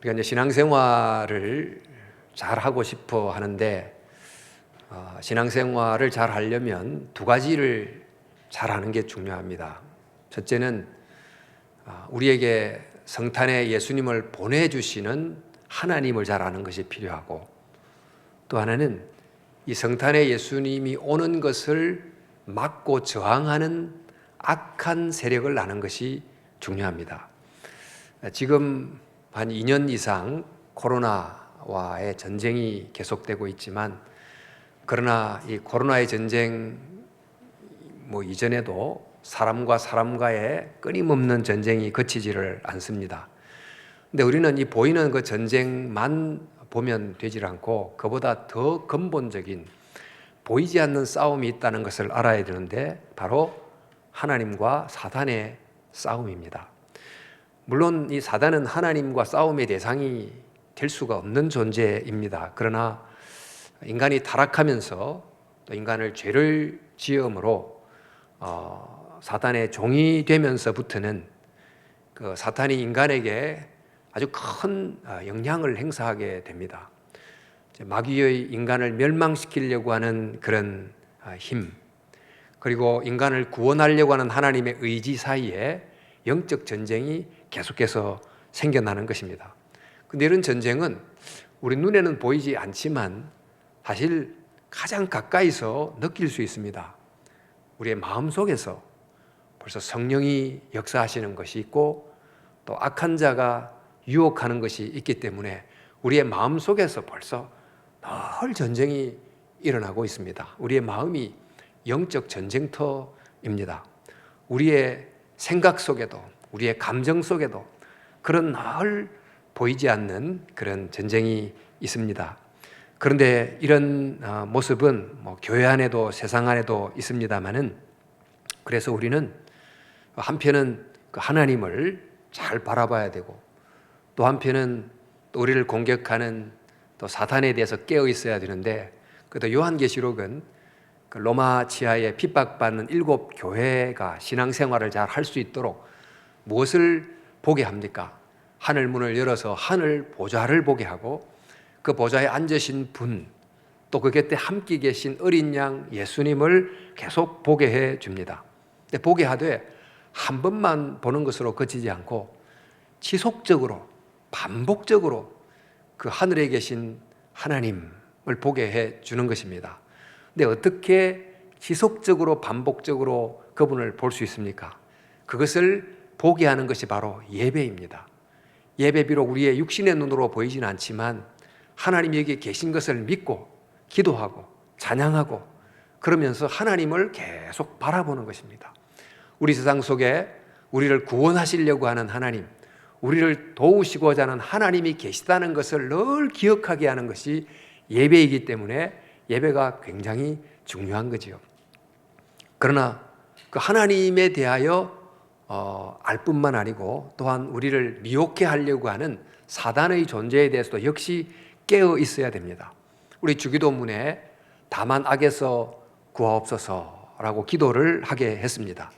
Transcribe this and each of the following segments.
우리가 이제 신앙생활을 잘 하고 싶어 하는데 신앙생활을 잘 하려면 두 가지를 잘 하는 게 중요합니다. 첫째는 우리에게 성탄에 예수님을 보내주시는 하나님을 잘 아는 것이 필요하고, 또 하나는 이 성탄에 예수님이 오는 것을 막고 저항하는 악한 세력을 아는 것이 중요합니다. 지금 한 2년 이상 코로나와의 전쟁이 계속되고 있지만, 그러나 이 코로나의 전쟁 이전에도 사람과 사람과의 끊임없는 전쟁이 그치지를 않습니다. 근데 우리는 이 보이는 그 전쟁만 보면 되질 않고 그보다 더 근본적인 보이지 않는 싸움이 있다는 것을 알아야 되는데, 바로 하나님과 사단의 싸움입니다. 물론 이 사단은 하나님과 싸움의 대상이 될 수가 없는 존재입니다. 그러나 인간이 타락하면서 또 인간을 죄를 지음으로 사단의 종이 되면서부터는 그 사탄이 인간에게 아주 큰 영향을 행사하게 됩니다. 마귀의 인간을 멸망시키려고 하는 그런 힘, 그리고 인간을 구원하려고 하는 하나님의 의지 사이에 영적 전쟁이 계속해서 생겨나는 것입니다. 근데 이런 전쟁은 우리 눈에는 보이지 않지만 사실 가장 가까이서 느낄 수 있습니다. 우리의 마음속에서 벌써 성령이 역사하시는 것이 있고, 또 악한 자가 유혹하는 것이 있기 때문에 우리의 마음속에서 벌써 늘 전쟁이 일어나고 있습니다. 우리의 마음이 영적 전쟁터입니다. 우리의 생각 속에도, 우리의 감정 속에도 그런 늘 보이지 않는 그런 전쟁이 있습니다. 그런데 이런 모습은 교회 안에도 세상 안에도 있습니다만은, 그래서 우리는 한편은 그 하나님을 잘 바라봐야 되고, 또 한편은 또 우리를 공격하는 또 사탄에 대해서 깨어 있어야 되는데, 그래도 요한계시록은 그 로마 지하에 핍박받는 7 교회가 신앙생활을 잘 할 수 있도록 무엇을 보게 합니까? 하늘 문을 열어서 하늘 보좌를 보게 하고, 그 보좌에 앉으신 분, 또 그 곁에 함께 계신 어린 양 예수님을 계속 보게 해 줍니다. 근데 보게 하되 한 번만 보는 것으로 그치지 않고 지속적으로, 반복적으로 그 하늘에 계신 하나님을 보게 해 주는 것입니다. 근데 어떻게 지속적으로, 반복적으로 그분을 볼 수 있습니까? 그것을 보게 하는 것이 바로 예배입니다. 예배, 비록 우리의 육신의 눈으로 보이지는 않지만 하나님이 여기 계신 것을 믿고 기도하고 찬양하고 그러면서 하나님을 계속 바라보는 것입니다. 우리 세상 속에 우리를 구원하시려고 하는 하나님, 우리를 도우시고자 하는 하나님이 계시다는 것을 늘 기억하게 하는 것이 예배이기 때문에 예배가 굉장히 중요한 거지요. 그러나 그 하나님에 대하여 알 뿐만 아니고 또한 우리를 미혹해 하려고 하는 사단의 존재에 대해서도 역시 깨어 있어야 됩니다. 우리 주기도문에 다만 악에서 구하옵소서라고 기도를 하게 했습니다.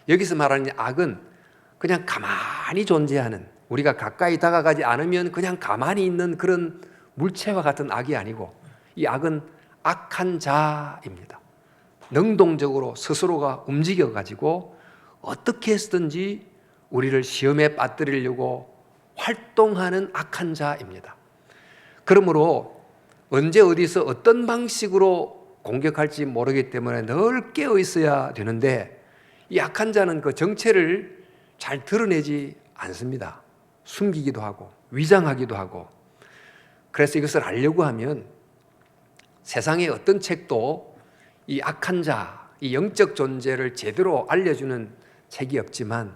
여기서 말하는 악은 그냥 가만히 존재하는, 우리가 가까이 다가가지 않으면 그냥 가만히 있는 그런 물체와 같은 악이 아니고, 이 악은 악한 자입니다. 능동적으로 스스로가 움직여가지고 어떻게 해서든지 우리를 시험에 빠뜨리려고 활동하는 악한 자입니다. 그러므로 언제 어디서 어떤 방식으로 공격할지 모르기 때문에 늘 깨어 있어야 되는데, 이 악한 자는 그 정체를 잘 드러내지 않습니다. 숨기기도 하고 위장하기도 하고. 그래서 이것을 알려고 하면 세상의 어떤 책도 이 악한 자, 이 영적 존재를 제대로 알려주는 책이 없지만,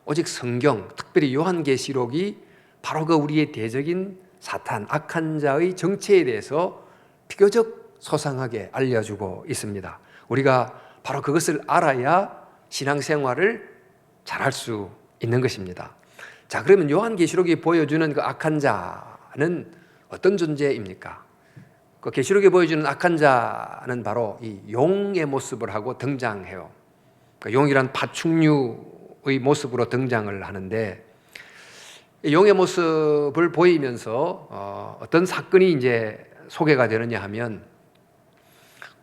오직 성경, 특별히 요한계시록이 바로 그 우리의 대적인 사탄, 악한 자의 정체에 대해서 비교적 소상하게 알려주고 있습니다. 우리가 바로 그것을 알아야 신앙생활을 잘할 수 있는 것입니다. 자, 그러면 요한계시록이 보여주는 그 악한 자는 어떤 존재입니까? 그 계시록에 보여주는 악한 자는 바로 이 용의 모습을 하고 등장해요. 그 용이란 파충류의 모습으로 등장을 하는데, 용의 모습을 보이면서 어떤 사건이 이제 소개가 되느냐 하면,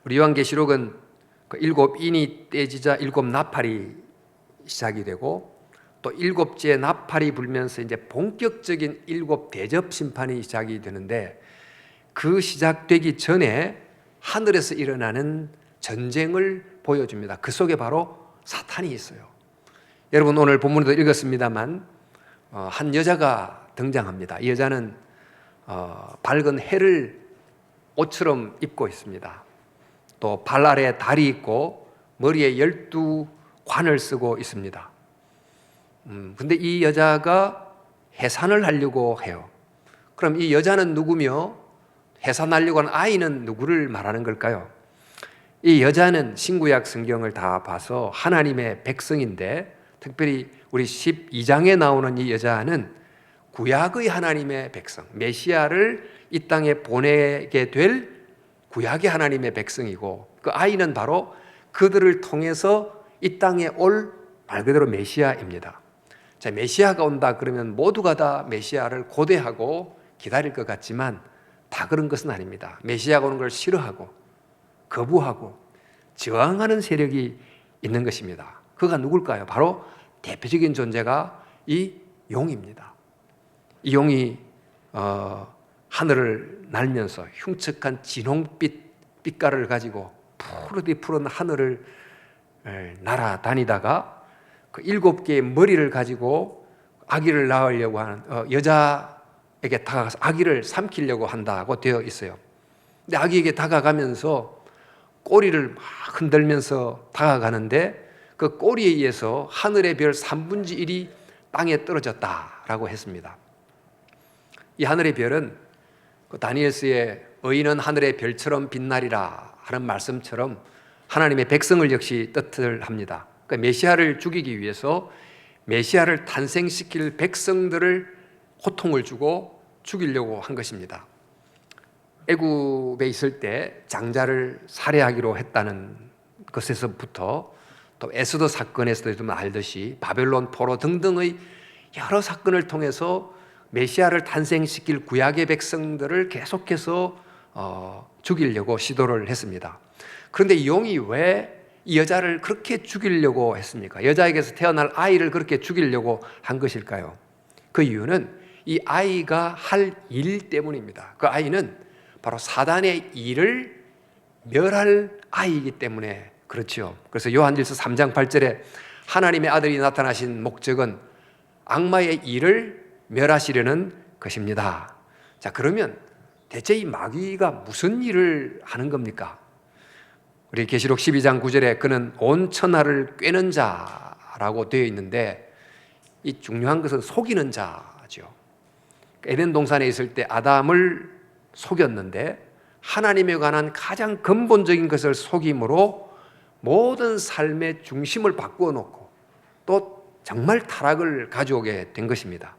우리 요한계시록은 그 일곱 인이 떼지자 일곱 나팔이 시작이 되고, 또 일곱째 나팔이 불면서 이제 본격적인 일곱 대접 심판이 시작이 되는데, 그 시작되기 전에 하늘에서 일어나는 전쟁을 보여줍니다. 그 속에 바로 사탄이 있어요. 여러분, 오늘 본문에도 읽었습니다만 한 여자가 등장합니다. 이 여자는 밝은 해를 옷처럼 입고 있습니다. 또 발 아래에 달이 있고 머리에 12관을 쓰고 있습니다. 근데 이 여자가 해산을 하려고 해요. 그럼 이 여자는 누구며 해산하려고 하는 아이는 누구를 말하는 걸까요? 이 여자는 신구약 성경을 다 봐서 하나님의 백성인데, 특별히 우리 12장에 나오는 이 여자는 구약의 하나님의 백성, 메시아를 이 땅에 보내게 될 구약의 하나님의 백성이고, 그 아이는 바로 그들을 통해서 이 땅에 올 말 그대로 메시아입니다. 자, 메시아가 온다 그러면 모두가 다 메시아를 고대하고 기다릴 것 같지만 다 그런 것은 아닙니다. 메시아가 오는 걸 싫어하고 거부하고 저항하는 세력이 있는 것입니다. 그가 누굴까요? 바로 대표적인 존재가 이 용입니다. 이 용이 하늘을 날면서 흉측한 진홍빛 빛깔을 가지고 푸르디 푸른 하늘을 날아다니다가 그 7개의 머리를 가지고 아기를 낳으려고 하는 여자에게 다가가서 아기를 삼키려고 한다고 되어 있어요. 근데 아기에게 다가가면서 꼬리를 막 흔들면서 다가가는데, 그 꼬리에 의해서 하늘의 별 3분의 1이 땅에 떨어졌다라고 했습니다. 이 하늘의 별은 그 다니엘서의 의인은 하늘의 별처럼 빛나리라 하는 말씀처럼 하나님의 백성을 역시 뜻을 합니다. 그러니까 메시아를 죽이기 위해서 메시아를 탄생시킬 백성들을 고통을 주고 죽이려고 한 것입니다. 애굽에 있을 때 장자를 살해하기로 했다는 것에서부터, 또 에스더 사건에서도 좀 알듯이 바벨론 포로 등등의 여러 사건을 통해서 메시아를 탄생시킬 구약의 백성들을 계속해서 죽이려고 시도를 했습니다. 그런데 이 용이 왜 이 여자를 그렇게 죽이려고 했습니까? 여자에게서 태어날 아이를 그렇게 죽이려고 한 것일까요? 그 이유는 이 아이가 할 일 때문입니다. 그 아이는 바로 사단의 일을 멸할 아이이기 때문에 그렇죠. 그래서 요한일서 3장 8절에 하나님의 아들이 나타나신 목적은 악마의 일을 멸하시려는 것입니다. 자, 그러면 대체 이 마귀가 무슨 일을 하는 겁니까? 우리 계시록 12장 9절에 그는 온 천하를 꿰는 자라고 되어 있는데, 이 중요한 것은 속이는 자죠. 에덴 동산에 있을 때 아담을 속였는데, 하나님에 관한 가장 근본적인 것을 속임으로 모든 삶의 중심을 바꾸어 놓고 또 정말 타락을 가져오게 된 것입니다.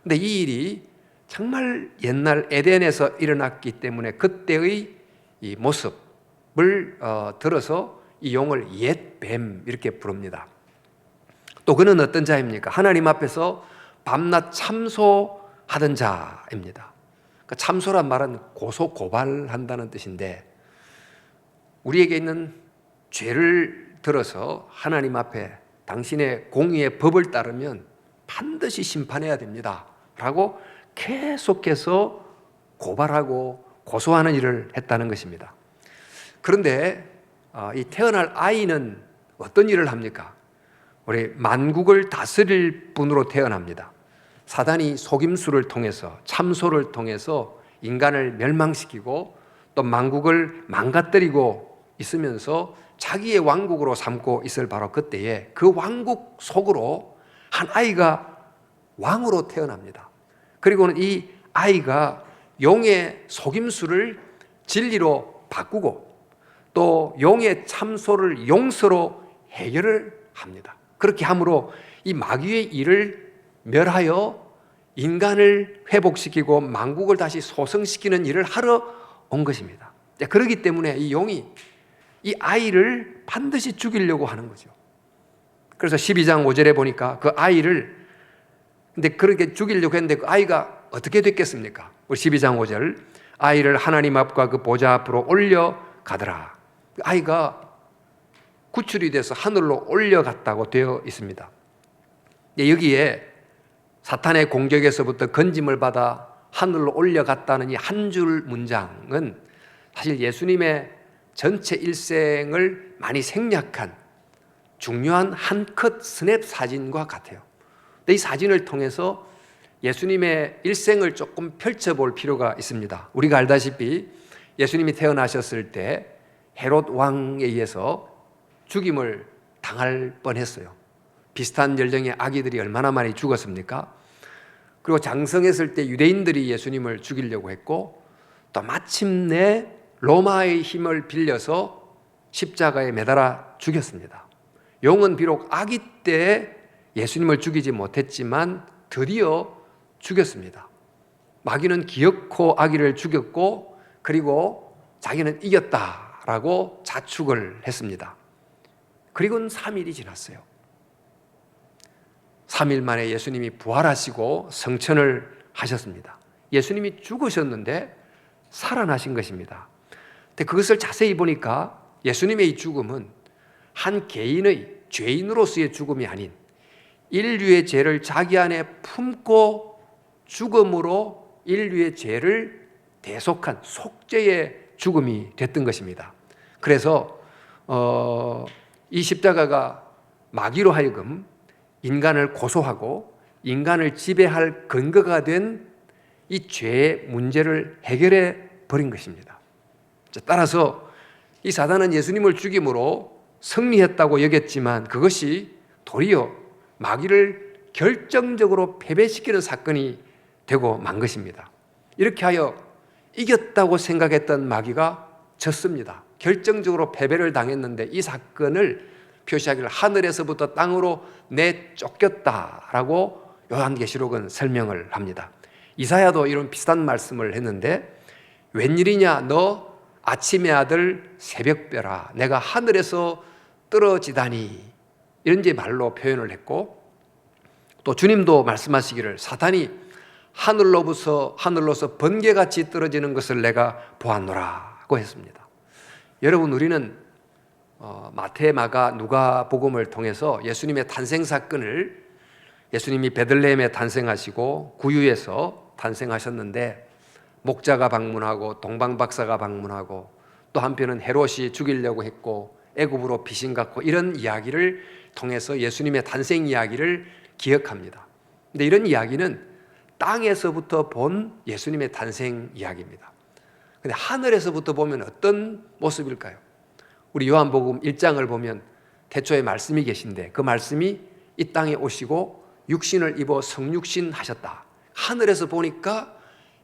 그런데 이 일이 정말 옛날 에덴에서 일어났기 때문에 그때의 이 모습을 들어서 이 용을 옛뱀 이렇게 부릅니다. 또 그는 어떤 자입니까? 하나님 앞에서 밤낮 참소하던 자입니다. 그러니까 참소란 말은 고소 고발한다는 뜻인데, 우리에게 있는 죄를 들어서 하나님 앞에 당신의 공의의 법을 따르면 반드시 심판해야 됩니다 라고 계속해서 고발하고 고소하는 일을 했다는 것입니다. 그런데 이 태어날 아이는 어떤 일을 합니까? 우리 만국을 다스릴 분으로 태어납니다. 사단이 속임수를 통해서, 참소를 통해서 인간을 멸망시키고 또 만국을 망가뜨리고 있으면서 자기의 왕국으로 삼고 있을 바로 그때에 그 왕국 속으로 한 아이가 왕으로 태어납니다. 그리고는 이 아이가 용의 속임수를 진리로 바꾸고 또 용의 참소를 용서로 해결을 합니다. 그렇게 함으로 이 마귀의 일을 멸하여 인간을 회복시키고 만국을 다시 소성시키는 일을 하러 온 것입니다. 그렇기 때문에 이 용이 이 아이를 반드시 죽이려고 하는 거죠. 그래서 12장 5절에 보니까 그 아이를 근데 그렇게 죽이려고 했는데 그 아이가 어떻게 됐겠습니까? 우리 12장 5절, 아이를 하나님 앞과 그 보좌 앞으로 올려가더라. 아이가 구출이 돼서 하늘로 올려갔다고 되어 있습니다. 여기에 사탄의 공격에서부터 건짐을 받아 하늘로 올려갔다는 이 한 줄 문장은 사실 예수님의 전체 일생을 많이 생략한 중요한 한 컷 스냅 사진과 같아요. 근데 이 사진을 통해서 예수님의 일생을 조금 펼쳐볼 필요가 있습니다. 우리가 알다시피 예수님이 태어나셨을 때 헤롯 왕에 의해서 죽임을 당할 뻔했어요. 비슷한 연령의 아기들이 얼마나 많이 죽었습니까? 그리고 장성했을 때 유대인들이 예수님을 죽이려고 했고, 또 마침내 로마의 힘을 빌려서 십자가에 매달아 죽였습니다. 용은 비록 아기 때 예수님을 죽이지 못했지만 드디어 죽였습니다. 마귀는 기어코 아기를 죽였고, 그리고 자기는 이겼다라고 자축을 했습니다. 그리고는 3일이 지났어요. 3일 만에 예수님이 부활하시고 성천을 하셨습니다. 예수님이 죽으셨는데 살아나신 것입니다. 근데 그것을 자세히 보니까 예수님의 이 죽음은 한 개인의 죄인으로서의 죽음이 아닌 인류의 죄를 자기 안에 품고 죽음으로 인류의 죄를 대속한 속죄의 죽음이 됐던 것입니다. 그래서 이 십자가가 마귀로 하여금 인간을 고소하고 인간을 지배할 근거가 된 이 죄의 문제를 해결해 버린 것입니다. 따라서 이 사단은 예수님을 죽임으로 승리했다고 여겼지만 그것이 도리어 마귀를 결정적으로 패배시키는 사건이 되고 만 것입니다. 이렇게 하여 이겼다고 생각했던 마귀가 졌습니다. 결정적으로 패배를 당했는데 이 사건을 표시하기를 하늘에서부터 땅으로 내쫓겼다라고 요한계시록은 설명을 합니다. 이사야도 이런 비슷한 말씀을 했는데, 웬일이냐 너 아침의 아들 새벽별아 내가 하늘에서 떨어지다니, 이런 말로 표현을 했고, 또 주님도 말씀하시기를 사탄이 하늘로서 번개같이 떨어지는 것을 내가 보았노라고 했습니다. 여러분, 우리는 마태, 마가, 누가 복음을 통해서 예수님의 탄생 사건을, 예수님이 베들레헴에 탄생하시고 구유에서 탄생하셨는데 목자가 방문하고 동방박사가 방문하고 또 한편은 헤롯이 죽이려고 했고 애굽으로 피신 갔고, 이런 이야기를 통해서 예수님의 탄생 이야기를 기억합니다. 근데 이런 이야기는 땅에서부터 본 예수님의 탄생 이야기입니다. 근데 하늘에서부터 보면 어떤 모습일까요? 우리 요한복음 1장을 보면 태초에 말씀이 계신데 그 말씀이 이 땅에 오시고 육신을 입어 성육신 하셨다. 하늘에서 보니까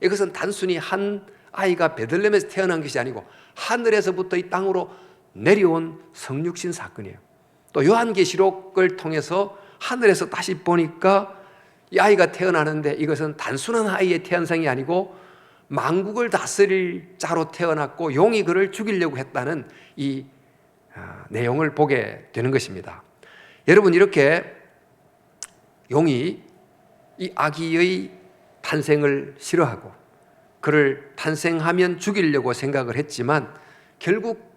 이것은 단순히 한 아이가 베들레헴에서 태어난 것이 아니고 하늘에서부터 이 땅으로 내려온 성육신 사건이에요. 또 요한계시록을 통해서 하늘에서 다시 보니까 이 아이가 태어나는데 이것은 단순한 아이의 태어남이 아니고 만국을 다스릴 자로 태어났고 용이 그를 죽이려고 했다는 이 내용을 보게 되는 것입니다. 여러분, 이렇게 용이 이 아기의 탄생을 싫어하고 그를 탄생하면 죽이려고 생각을 했지만 결국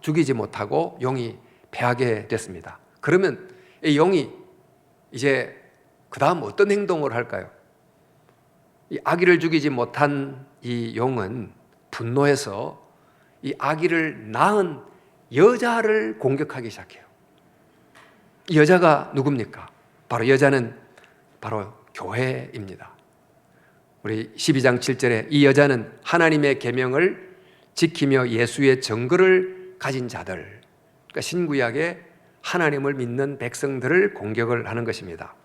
죽이지 못하고 용이 패하게 됐습니다. 그러면 이 용이 이제 그 다음 어떤 행동을 할까요? 이 아기를 죽이지 못한 이 용은 분노해서 이 아기를 낳은 여자를 공격하기 시작해요. 이 여자가 누굽니까? 바로 여자는 바로 교회입니다. 우리 12장 7절에 이 여자는 하나님의 계명을 지키며 예수의 증거를 가진 자들, 그러니까 신구약의 하나님을 믿는 백성들을 공격을 하는 것입니다.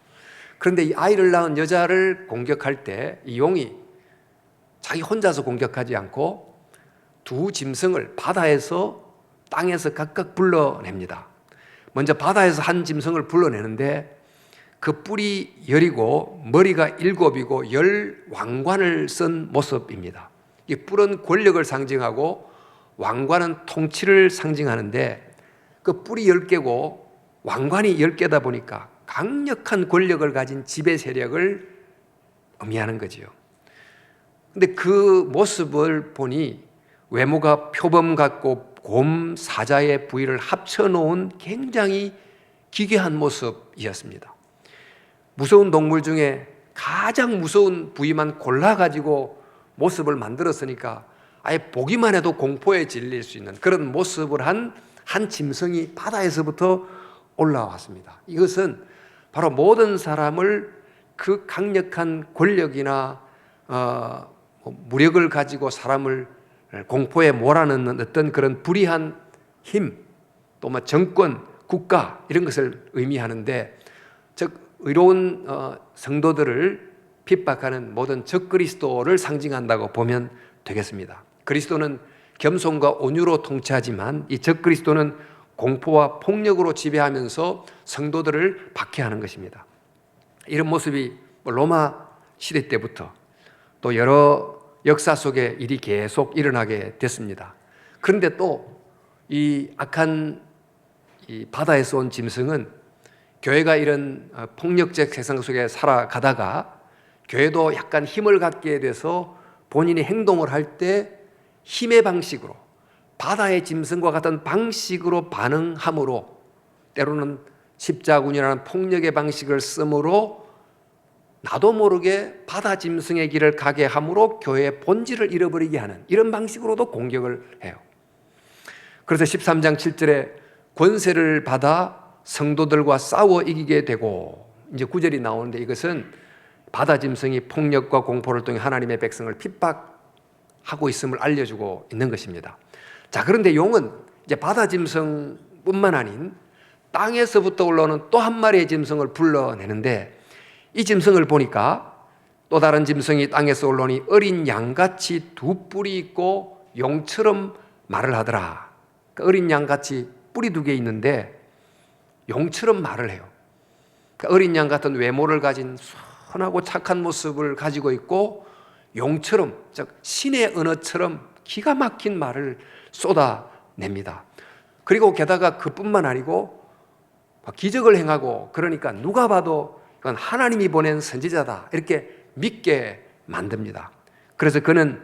그런데 이 아이를 낳은 여자를 공격할 때 이 용이 자기 혼자서 공격하지 않고 두 짐승을 바다에서 땅에서 각각 불러냅니다. 먼저 바다에서 한 짐승을 불러내는데 그 뿔이 10이고 머리가 7이고 10 왕관을 쓴 모습입니다. 이 뿔은 권력을 상징하고 왕관은 통치를 상징하는데 그 뿔이 10개고 왕관이 10개다 보니까 강력한 권력을 가진 지배 세력을 의미하는 거지요. 근데 그 모습을 보니 외모가 표범 같고 곰, 사자의 부위를 합쳐놓은 굉장히 기괴한 모습이었습니다. 무서운 동물 중에 가장 무서운 부위만 골라가지고 모습을 만들었으니까 아예 보기만 해도 공포에 질릴 수 있는 그런 모습을 한 짐승이 바다에서부터 올라왔습니다. 이것은 바로 모든 사람을 그 강력한 권력이나 무력을 가지고 사람을 공포에 몰아넣는 어떤 그런 불의한 힘, 또 정권, 국가 이런 것을 의미하는데, 즉 의로운 성도들을 핍박하는 모든 적그리스도를 상징한다고 보면 되겠습니다. 그리스도는 겸손과 온유로 통치하지만 이 적그리스도는 공포와 폭력으로 지배하면서 성도들을 박해하는 것입니다. 이런 모습이 로마 시대 때부터 또 여러 역사 속에 일이 계속 일어나게 됐습니다. 그런데 또 이 악한 이 바다에서 온 짐승은 교회가 이런 폭력적 세상 속에 살아가다가 교회도 약간 힘을 갖게 돼서 본인이 행동을 할 때 힘의 방식으로, 바다의 짐승과 같은 방식으로 반응함으로, 때로는 십자군이라는 폭력의 방식을 쓰므로 나도 모르게 바다 짐승의 길을 가게 함으로 교회의 본질을 잃어버리게 하는 이런 방식으로도 공격을 해요. 그래서 13장 7절에 권세를 받아 성도들과 싸워 이기게 되고, 이제 9절이 나오는데 이것은 바다 짐승이 폭력과 공포를 통해 하나님의 백성을 핍박하고 있음을 알려주고 있는 것입니다. 자, 그런데 용은 이제 바다 짐승뿐만 아닌 땅에서부터 올라오는 또 한 마리의 짐승을 불러내는데, 이 짐승을 보니까 또 다른 짐승이 땅에서 올라오니 어린 양같이 두 뿔이 있고 용처럼 말을 하더라. 그러니까 어린 양같이 뿔이 두 개 있는데 용처럼 말을 해요. 그러니까 어린 양 같은 외모를 가진 선하고 착한 모습을 가지고 있고 용처럼, 즉 신의 언어처럼 기가 막힌 말을 쏟아냅니다. 그리고 게다가 그뿐만 아니고 기적을 행하고, 그러니까 누가 봐도 이건 하나님이 보낸 선지자다 이렇게 믿게 만듭니다. 그래서 그는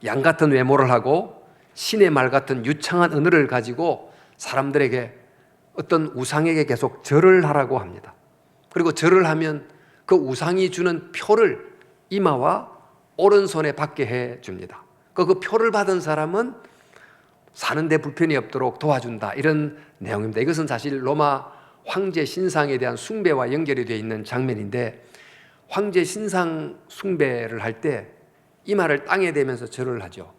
양 같은 외모를 하고 신의 말 같은 유창한 언어를 가지고 사람들에게 어떤 우상에게 계속 절을 하라고 합니다. 그리고 절을 하면 그 우상이 주는 표를 이마와 오른손에 받게 해 줍니다. 그 표를 받은 사람은 사는데 불편이 없도록 도와준다, 이런 내용입니다. 이것은 사실 로마 황제 신상에 대한 숭배와 연결이 되어 있는 장면인데, 황제 신상 숭배를 할 때 이마를 땅에 대면서 절을 하죠.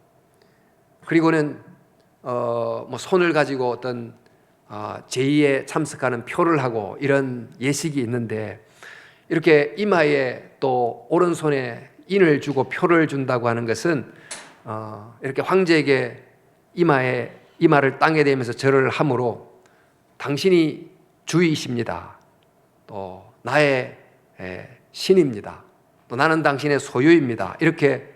그리고는 손을 가지고 어떤 제의에 참석하는 표를 하고 이런 예식이 있는데, 이렇게 이마에 또 오른손에 인을 주고 표를 준다고 하는 것은 이렇게 황제에게 이마를 땅에 대면서 절을 함으로 당신이 주이십니다, 또 나의 신입니다, 또 나는 당신의 소유입니다, 이렇게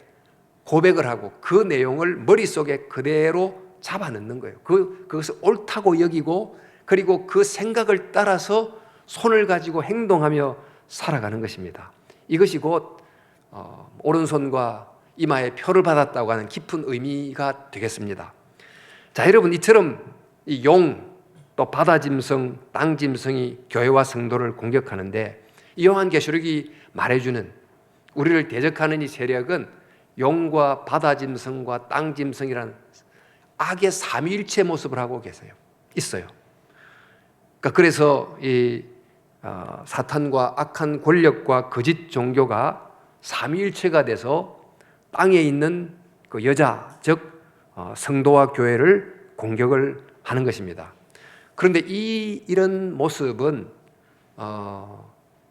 고백을 하고 그 내용을 머릿속에 그대로 잡아넣는 거예요. 그것을 옳다고 여기고, 그리고 그 생각을 따라서 손을 가지고 행동하며 살아가는 것입니다. 이것이 곧 오른손과 이마에 표를 받았다고 하는 깊은 의미가 되겠습니다. 자, 여러분, 이처럼 이 용, 또 바다 짐승, 땅 짐승이 교회와 성도를 공격하는데, 이 요한계시록이 말해주는, 우리를 대적하는 이 세력은 용과 바다 짐승과 땅 짐승이라는 악의 삼위일체 모습을 하고 있어요. 그래서 이 사탄과 악한 권력과 거짓 종교가 삼위일체가 돼서 땅에 있는 그 여자, 즉 성도와 교회를 공격을 하는 것입니다. 그런데 이런 모습은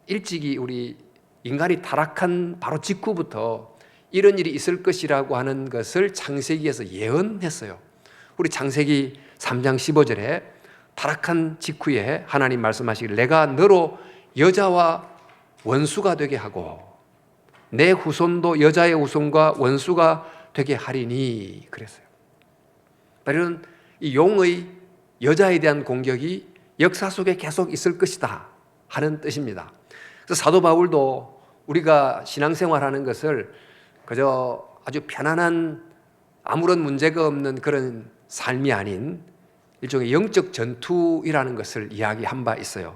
일찍이 우리 인간이 타락한 바로 직후부터 이런 일이 있을 것이라고 하는 것을 창세기에서 예언했어요. 우리 창세기 3장 15절에 타락한 직후에 하나님 말씀하시기를, 내가 너로 여자와 원수가 되게 하고 내 후손도 여자의 후손과 원수가 되게 하리니, 그랬어요. 이런 이 용의 여자에 대한 공격이 역사 속에 계속 있을 것이다 하는 뜻입니다. 그래서 사도 바울도 우리가 신앙생활하는 것을 그저 아주 편안한 아무런 문제가 없는 그런 삶이 아닌 일종의 영적 전투이라는 것을 이야기한 바 있어요.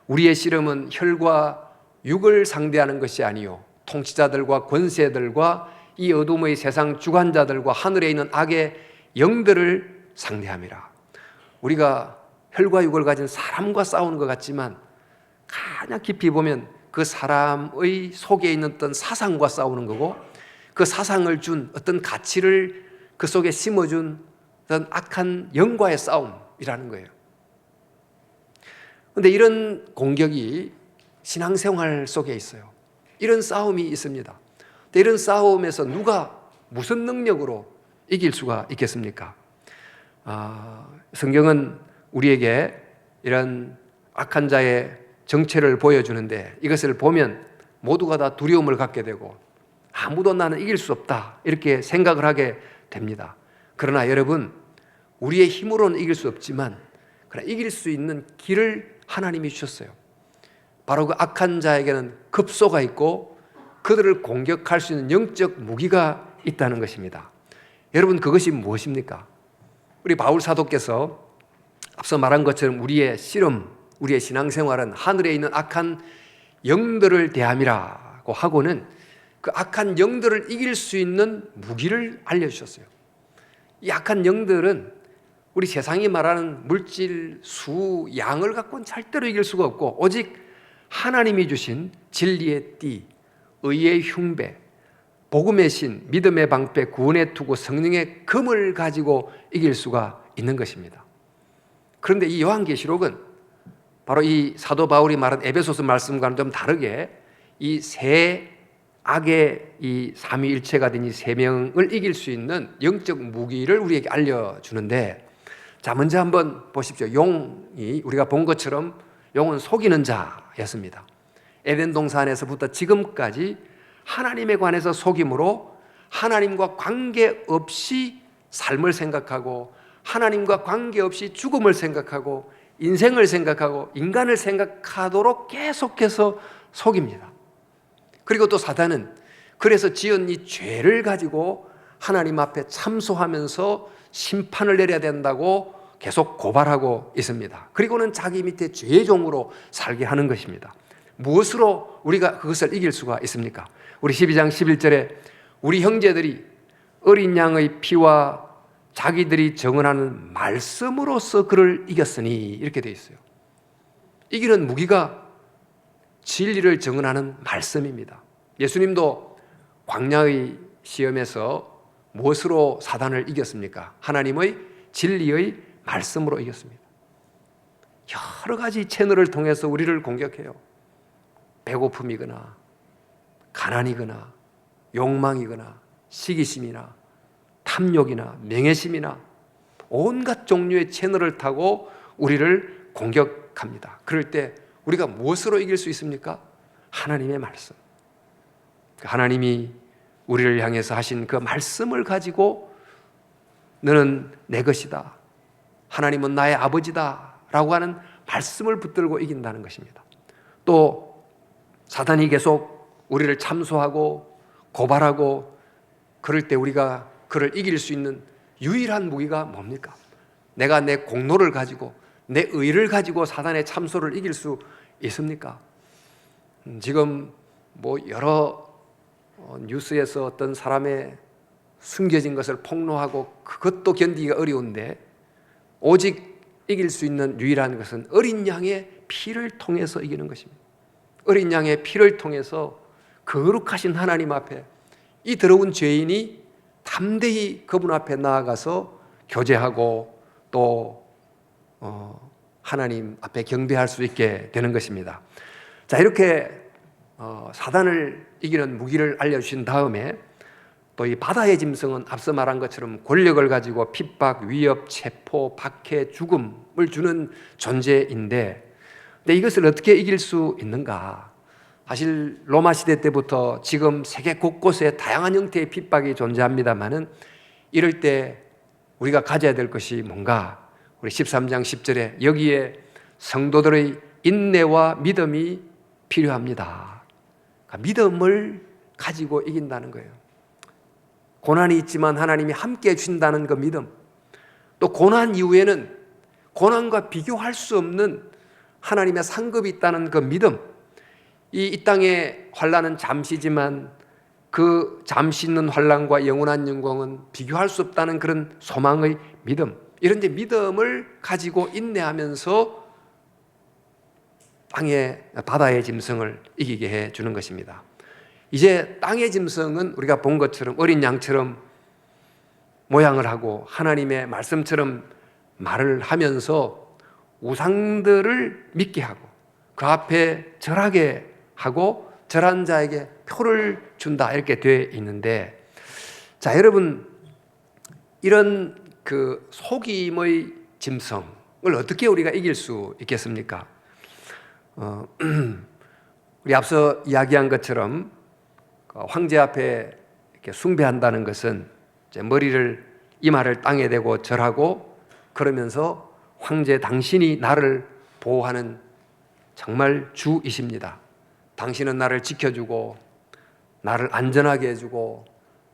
우리의 씨름은 혈과 육을 상대하는 것이 아니요 통치자들과 권세들과 이 어둠의 세상 주관자들과 하늘에 있는 악의 영들을 상대함이라. 우리가 혈과 육을 가진 사람과 싸우는 것 같지만 가장 깊이 보면 그 사람의 속에 있는 어떤 사상과 싸우는 거고, 그 사상을 준 어떤 가치를 그 속에 심어준 어떤 악한 영과의 싸움이라는 거예요. 그런데 이런 공격이 신앙생활 속에 있어요. 이런 싸움이 있습니다. 근데 이런 싸움에서 누가 무슨 능력으로 이길 수가 있겠습니까? 성경은 우리에게 이런 악한 자의 정체를 보여주는데, 이것을 보면 모두가 다 두려움을 갖게 되고 아무도 나는 이길 수 없다 이렇게 생각을 하게 됩니다. 그러나 여러분, 우리의 힘으로는 이길 수 없지만 그러나 이길 수 있는 길을 하나님이 주셨어요. 바로 그 악한 자에게는 급소가 있고 그들을 공격할 수 있는 영적 무기가 있다는 것입니다. 여러분, 그것이 무엇입니까? 우리 바울 사도께서 앞서 말한 것처럼 우리의 씨름, 우리의 신앙생활은 하늘에 있는 악한 영들을 대함이라고 하고는 그 악한 영들을 이길 수 있는 무기를 알려주셨어요. 이 악한 영들은 우리 세상이 말하는 물질, 수, 양을 갖고는 절대로 이길 수가 없고, 오직 하나님이 주신 진리의 띠, 의의 흉배, 복음의 신, 믿음의 방패, 구원의 투구, 성령의 금을 가지고 이길 수가 있는 것입니다. 그런데 이 요한계시록은 바로 이 사도 바울이 말한 에베소서 말씀과는 좀 다르게 이 세 악의 이 삼위일체가 된 이 세 명을 이길 수 있는 영적 무기를 우리에게 알려주는데, 자, 먼저 한번 보십시오. 용이 우리가 본 것처럼 용은 속이는 자였습니다. 에덴 동산에서부터 지금까지 하나님에 관해서 속임으로 하나님과 관계없이 삶을 생각하고 하나님과 관계없이 죽음을 생각하고 인생을 생각하고 인간을 생각하도록 계속해서 속입니다. 그리고 또 사단은 그래서 지은 이 죄를 가지고 하나님 앞에 참소하면서 심판을 내려야 된다고 계속 고발하고 있습니다. 그리고는 자기 밑에 죄의 종으로 살게 하는 것입니다. 무엇으로 우리가 그것을 이길 수가 있습니까? 우리 12장 11절에 우리 형제들이 어린 양의 피와 자기들이 정언하는 말씀으로써 그를 이겼으니, 이렇게 되어 있어요. 이기는 무기가 진리를 정언하는 말씀입니다. 예수님도 광야의 시험에서 무엇으로 사단을 이겼습니까? 하나님의 진리의 말씀으로 이겼습니다. 여러 가지 채널을 통해서 우리를 공격해요. 배고픔이거나 가난이거나 욕망이거나 시기심이나 탐욕이나 명예심이나 온갖 종류의 채널을 타고 우리를 공격합니다. 그럴 때 우리가 무엇으로 이길 수 있습니까? 하나님의 말씀. 하나님이 우리를 향해서 하신 그 말씀을 가지고 너는 내 것이다, 하나님은 나의 아버지다 라고 하는 말씀을 붙들고 이긴다는 것입니다. 또 사단이 계속 우리를 참소하고 고발하고 그럴 때 우리가 그를 이길 수 있는 유일한 무기가 뭡니까? 내가 내 공로를 가지고 내 의를 가지고 사단의 참소를 이길 수 있습니까? 지금 뭐 여러 뉴스에서 어떤 사람의 숨겨진 것을 폭로하고 그것도 견디기가 어려운데, 오직 이길 수 있는 유일한 것은 어린 양의 피를 통해서 이기는 것입니다. 어린 양의 피를 통해서 거룩하신 하나님 앞에 이 더러운 죄인이 담대히 그분 앞에 나아가서 교제하고 또 하나님 앞에 경배할 수 있게 되는 것입니다. 자, 이렇게 사단을 이기는 무기를 알려주신 다음에 또 이 바다의 짐승은 앞서 말한 것처럼 권력을 가지고 핍박, 위협, 체포, 박해, 죽음을 주는 존재인데, 근데 이것을 어떻게 이길 수 있는가? 사실 로마 시대 때부터 지금 세계 곳곳에 다양한 형태의 핍박이 존재합니다만은, 이럴 때 우리가 가져야 될 것이 뭔가? 우리 13장 10절에 여기에 성도들의 인내와 믿음이 필요합니다. 그러니까 믿음을 가지고 이긴다는 거예요. 고난이 있지만 하나님이 함께 해준다는 그 믿음, 또 고난 이후에는 고난과 비교할 수 없는 하나님의 상급이 있다는 그 믿음, 이 땅의 환난은 잠시지만 그 잠시 있는 환난과 영원한 영광은 비교할 수 없다는 그런 소망의 믿음, 이런 이제 믿음을 가지고 인내하면서 바다의 짐승을 이기게 해주는 것입니다. 이제 땅의 짐승은 우리가 본 것처럼 어린 양처럼 모양을 하고 하나님의 말씀처럼 말을 하면서 우상들을 믿게 하고 그 앞에 절하게 하고 절한 자에게 표를 준다, 이렇게 되어 있는데, 자, 여러분, 이런 그 속임의 짐승을 어떻게 우리가 이길 수 있겠습니까? 우리 앞서 이야기한 것처럼 황제 앞에 이렇게 숭배한다는 것은 이제 머리를, 이마를 땅에 대고 절하고 그러면서 황제, 당신이 나를 보호하는 정말 주이십니다. 당신은 나를 지켜주고 나를 안전하게 해주고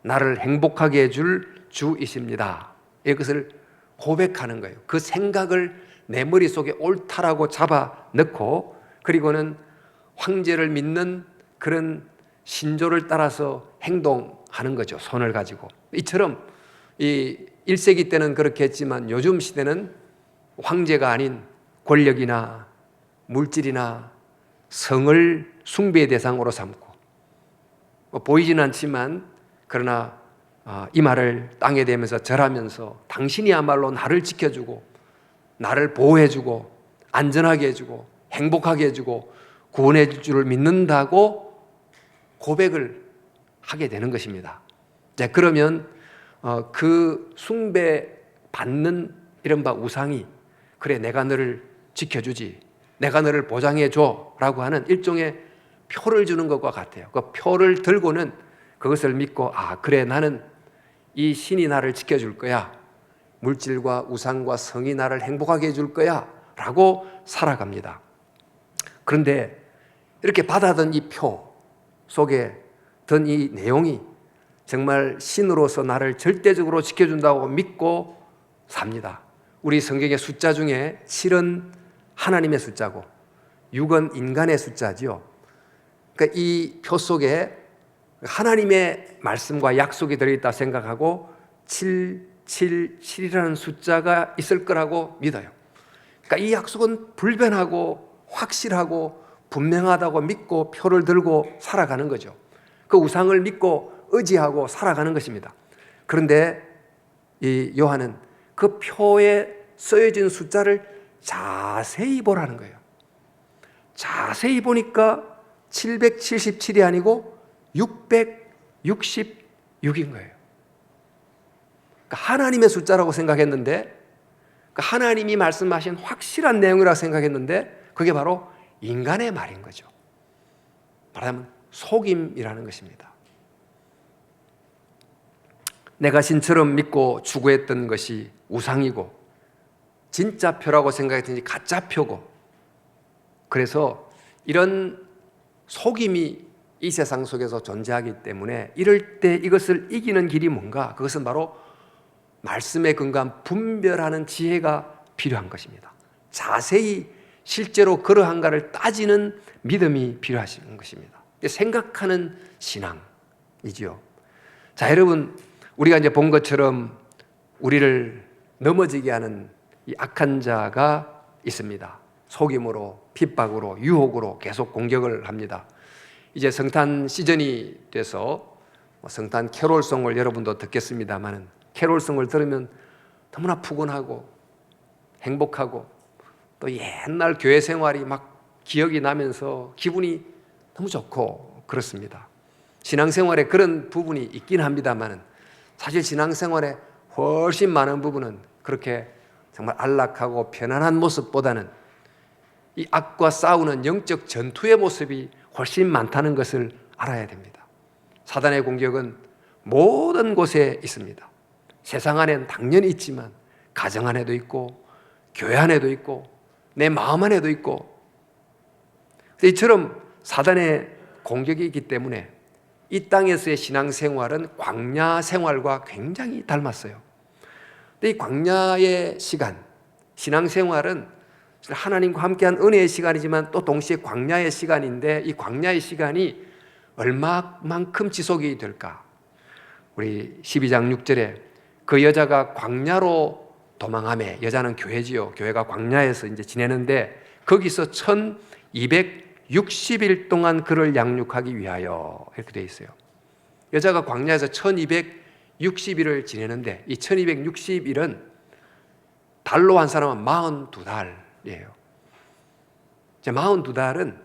나를 행복하게 해줄 주이십니다. 이것을 고백하는 거예요. 그 생각을 내 머릿속에 옳다라고 잡아 넣고, 그리고는 황제를 믿는 그런 신조를 따라서 행동하는 거죠. 손을 가지고. 이처럼 이 1세기 때는 그렇게 했지만 요즘 시대는 황제가 아닌 권력이나 물질이나 성을 숭배의 대상으로 삼고, 보이지는 않지만 그러나 이마를 땅에 대면서 절하면서 당신이야말로 나를 지켜주고 나를 보호해주고 안전하게 해주고 행복하게 해주고 구원해 줄 줄을 믿는다고 고백을 하게 되는 것입니다. 자, 그러면 그 숭배받는 이른바 우상이, 그래 내가 너를 지켜주지, 내가 너를 보장해줘 라고 하는 일종의 표를 주는 것과 같아요. 그 표를 들고는 그것을 믿고, 그래 나는 이 신이 나를 지켜줄 거야, 물질과 우상과 성이 나를 행복하게 해줄 거야 라고 살아갑니다. 그런데 이렇게 받아든 이 표 속에 든 이 내용이 정말 신으로서 나를 절대적으로 지켜준다고 믿고 삽니다. 우리 성경의 숫자 중에 7은 하나님의 숫자고 6은 인간의 숫자지요. 그러니까 이 표 속에 하나님의 말씀과 약속이 들어있다 생각하고 777이라는 숫자가 있을 거라고 믿어요. 그러니까 이 약속은 불변하고 확실하고 분명하다고 믿고 표를 들고 살아가는 거죠. 그 우상을 믿고 의지하고 살아가는 것입니다. 그런데 이 요한은 그 표에 쓰여진 숫자를 자세히 보라는 거예요. 자세히 보니까 777이 아니고 666인 거예요. 그러니까 하나님의 숫자라고 생각했는데, 그러니까 하나님이 말씀하신 확실한 내용이라고 생각했는데 그게 바로 인간의 말인 거죠. 말하자면 속임이라는 것입니다. 내가 신처럼 믿고 추구했던 것이 우상이고 진짜 표라고 생각했더니 가짜 표고, 그래서 이런 속임이 이 세상 속에서 존재하기 때문에 이럴 때 이것을 이기는 길이 뭔가? 그것은 바로 말씀에 근거한 분별하는 지혜가 필요한 것입니다. 자세히 실제로 그러한가를 따지는 믿음이 필요하신 것입니다. 생각하는 신앙이지요. 자, 여러분, 우리가 이제 본 것처럼 우리를 넘어지게 하는 이 악한 자가 있습니다. 속임으로, 핍박으로, 유혹으로 계속 공격을 합니다. 이제 성탄 시즌이 돼서 성탄 캐롤송을 여러분도 듣겠습니다만, 캐롤송을 들으면 너무나 푸근하고 행복하고 또 옛날 교회 생활이 막 기억이 나면서 기분이 너무 좋고 그렇습니다. 신앙생활에 그런 부분이 있긴 합니다만, 사실 신앙생활에 훨씬 많은 부분은 그렇게 정말 안락하고 편안한 모습보다는 이 악과 싸우는 영적 전투의 모습이 훨씬 많다는 것을 알아야 됩니다. 사단의 공격은 모든 곳에 있습니다. 세상 안에는 당연히 있지만 가정 안에도 있고 교회 안에도 있고 내 마음 안에도 있고 이처럼 사단의 공격이 있기 때문에 이 땅에서의 신앙생활은 광야 생활과 굉장히 닮았어요. 근데 이 광야의 시간, 신앙생활은 하나님과 함께한 은혜의 시간이지만 또 동시에 광야의 시간인데, 이 광야의 시간이 얼마만큼 지속이 될까? 우리 12장 6절에 그 여자가 광야로 도망하매, 여자는 교회지요. 교회가 광야에서 이제 지내는데 거기서 1260일 동안 그를 양육하기 위하여, 이렇게 되어 있어요. 여자가 광야에서 1260일을 지내는데 이 1260일은 달로 한 사람은 42달이에요. 42달은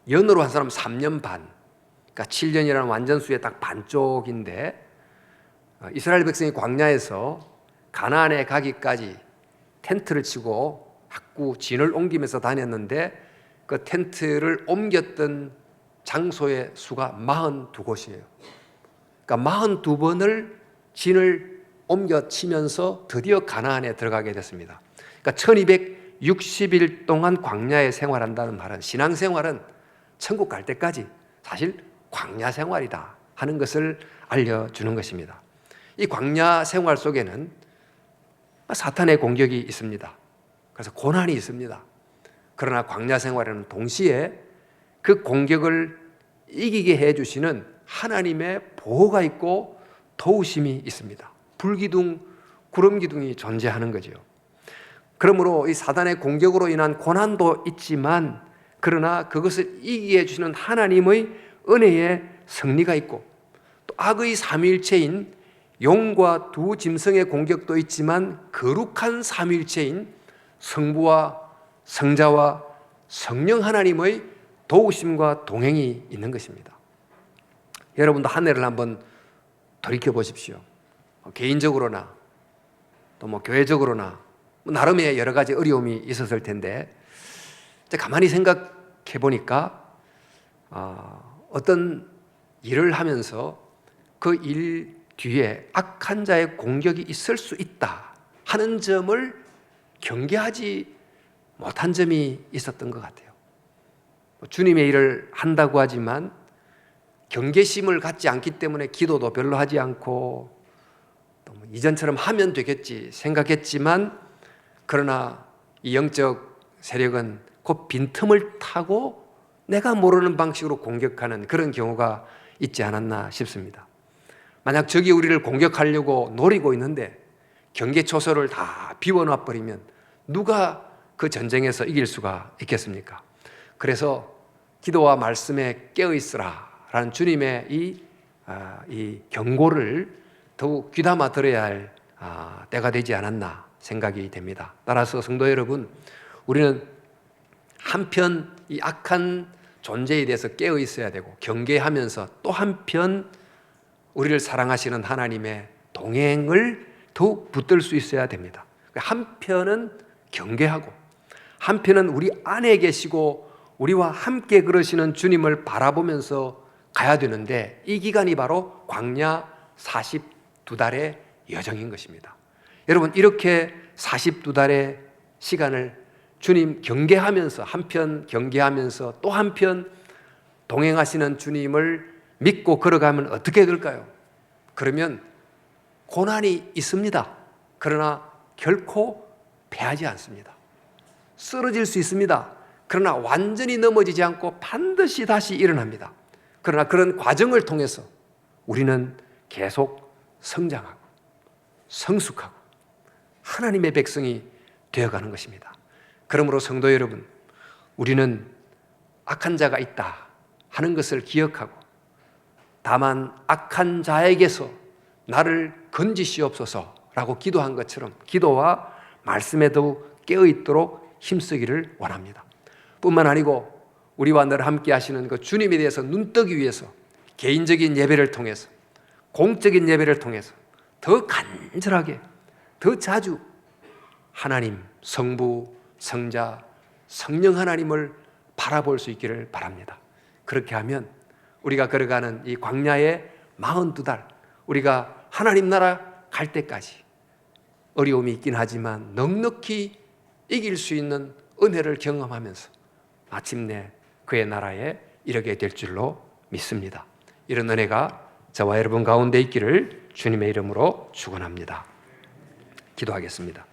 연으로 한 사람은 3년 반, 그러니까 7년이라는 완전수의 딱 반쪽인데, 이스라엘 백성이 광야에서 가나안에 가기까지 텐트를 치고 자꾸 진을 옮기면서 다녔는데 그 텐트를 옮겼던 장소의 수가 42곳이에요. 그러니까 42번을 진을 옮겨 치면서 드디어 가나안에 들어가게 됐습니다. 그러니까 1260일 동안 광야에 생활한다는 말은, 신앙생활은 천국 갈 때까지 사실 광야 생활이다 하는 것을 알려주는 것입니다. 이 광야 생활 속에는 사탄의 공격이 있습니다. 그래서 고난이 있습니다. 그러나 광야 생활에는 동시에 그 공격을 이기게 해주시는 하나님의 보호가 있고 도우심이 있습니다. 불기둥, 구름기둥이 존재하는 거죠. 그러므로 이 사단의 공격으로 인한 고난도 있지만, 그러나 그것을 이기게 해주시는 하나님의 은혜의 승리가 있고, 또 악의 삼위일체인 용과 두 짐승의 공격도 있지만 거룩한 삼위일체인 성부와 성자와 성령 하나님의 도우심과 동행이 있는 것입니다. 여러분도 한 해를 한번 돌이켜 보십시오. 개인적으로나 또 교회적으로나 나름의 여러 가지 어려움이 있었을 텐데, 가만히 생각해 보니까 어떤 일을 하면서 그 일 뒤에 악한 자의 공격이 있을 수 있다 하는 점을 경계하지 못한 점이 있었던 것 같아요. 주님의 일을 한다고 하지만 경계심을 갖지 않기 때문에 기도도 별로 하지 않고, 또 이전처럼 하면 되겠지 생각했지만, 그러나 이 영적 세력은 그 빈틈을 타고 내가 모르는 방식으로 공격하는 그런 경우가 있지 않았나 싶습니다. 만약 적이 우리를 공격하려고 노리고 있는데 경계초소를 다 비워놔버리면 누가 그 전쟁에서 이길 수가 있겠습니까? 그래서 기도와 말씀에 깨어있으라 라는 주님의 이 경고를 더욱 귀담아 들어야 할 때가 되지 않았나 생각이 됩니다. 따라서 성도 여러분, 우리는 한편 이 악한 존재에 대해서 깨어 있어야 되고 경계하면서, 또 한편 우리를 사랑하시는 하나님의 동행을 더욱 붙들 수 있어야 됩니다. 한편은 경계하고 한편은 우리 안에 계시고 우리와 함께 그러시는 주님을 바라보면서 가야 되는데, 이 기간이 바로 광야 42달의 여정인 것입니다. 여러분, 이렇게 42달의 시간을 주님 경계하면서, 한편 경계하면서 또 한편 동행하시는 주님을 믿고 걸어가면 어떻게 될까요? 그러면 고난이 있습니다. 그러나 결코 패하지 않습니다. 쓰러질 수 있습니다. 그러나 완전히 넘어지지 않고 반드시 다시 일어납니다. 그러나 그런 과정을 통해서 우리는 계속 성장하고 성숙하고 하나님의 백성이 되어가는 것입니다. 그러므로 성도 여러분, 우리는 악한 자가 있다 하는 것을 기억하고, 다만 악한 자에게서 나를 건지시옵소서라고 기도한 것처럼 기도와 말씀에 더욱 깨어있도록 힘쓰기를 원합니다. 뿐만 아니고 우리와 늘 함께 하시는 그 주님에 대해서 눈뜨기 위해서 개인적인 예배를 통해서, 공적인 예배를 통해서 더 간절하게, 더 자주 하나님, 성부, 성자, 성령 하나님을 바라볼 수 있기를 바랍니다. 그렇게 하면 우리가 걸어가는 이 광야의 42달, 우리가 하나님 나라 갈 때까지 어려움이 있긴 하지만 넉넉히 이길 수 있는 은혜를 경험하면서 마침내 그의 나라에 이르게 될 줄로 믿습니다. 이런 은혜가 저와 여러분 가운데 있기를 주님의 이름으로 축원합니다. 기도하겠습니다.